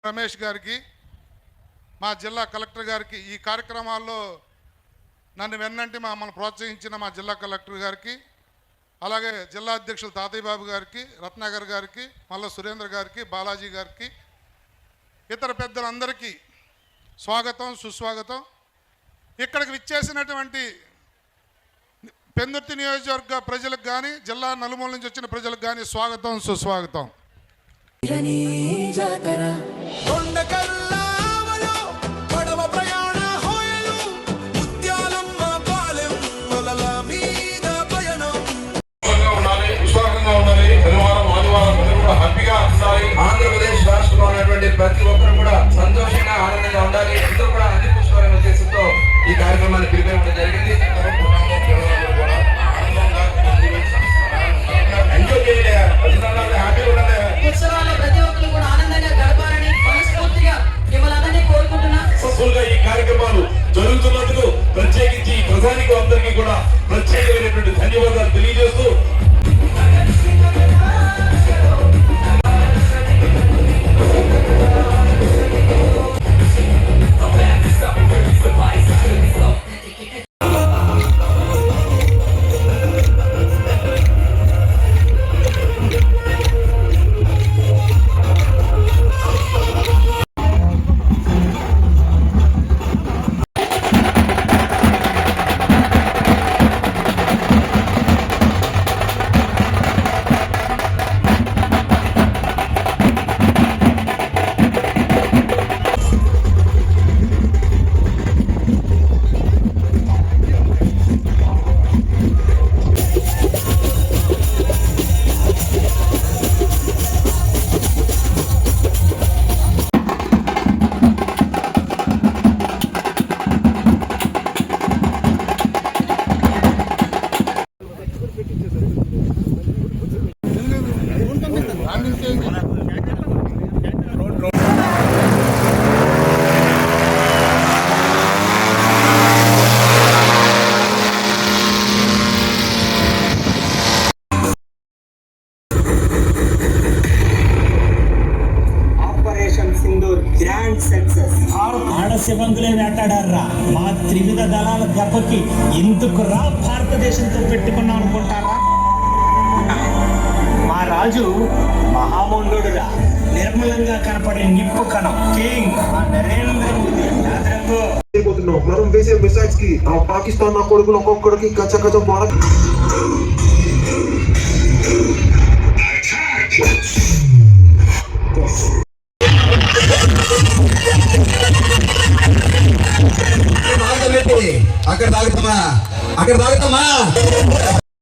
రమేష్ గారికి, మా జిల్లా కలెక్టర్ గారికి, ఈ కార్యక్రమాల్లో నన్ను వెన్నంటి మమ్మల్ని ప్రోత్సహించిన మా జిల్లా కలెక్టర్ గారికి, అలాగే జిల్లా అధ్యక్షులు తాతయ్య బాబు గారికి, రత్నాకర్ గారికి, మల్ల సురేంద్ర గారికి, బాలాజీ గారికి, ఇతర పెద్దలందరికీ స్వాగతం, సుస్వాగతం. ఇక్కడికి విచ్చేసినటువంటి పెందుర్తి నియోజకవర్గ ప్రజలకు కానీ, జిల్లా నలుమూల నుంచి వచ్చిన ప్రజలకు కానీ స్వాగతం, సుస్వాగతం. ఆంధ్రప్రదేశ్ రాష్ట్రంలో ఉన్నటువంటి ప్రతి ఒక్కరు కూడా సంతోషంగా ఆనందంగా ఉండాలి. అందరూ కూడా అన్ని పుష్పాలనే ఉద్దేశంతో ఈ కార్యక్రమాన్ని పిలిపించడం జరిగింది. ఉత్సవాల్లో ప్రతి ఒక్కరు కూడా ఆనందంగా గడపాలని మనస్ఫూర్తిగా మిమ్మల్ని అందరినీ కోరుకుంటున్నా. సక్సెస్ఫుల్ గా ఈ కార్యక్రమాలు జరుగుతున్నందుకు ప్రత్యేకించి ప్రధానికి అందరికీ కూడా ప్రత్యేకమైనటువంటి ధన్యవాదాలు తెలియజేస్తూ ఆడశివంగులే వేటాడారా మా త్రివిధ దళాల దెబ్బకి ఎందుకు రా భారతదేశంతో పెట్టుకున్నాం అనుకుంటారా? మా రాజు మహామండుడురా, నిర్మలంగా కనపడే నిప్పు కణం కింగ్ నరేంద్ర మోదీ. మనం వేసే మిసైల్స్ కి ఆ పాకిస్తాన్ నా కొడుకులు ఒక్కొక్కడికి కచ్చ బాగా అక్కడ తాగుతామా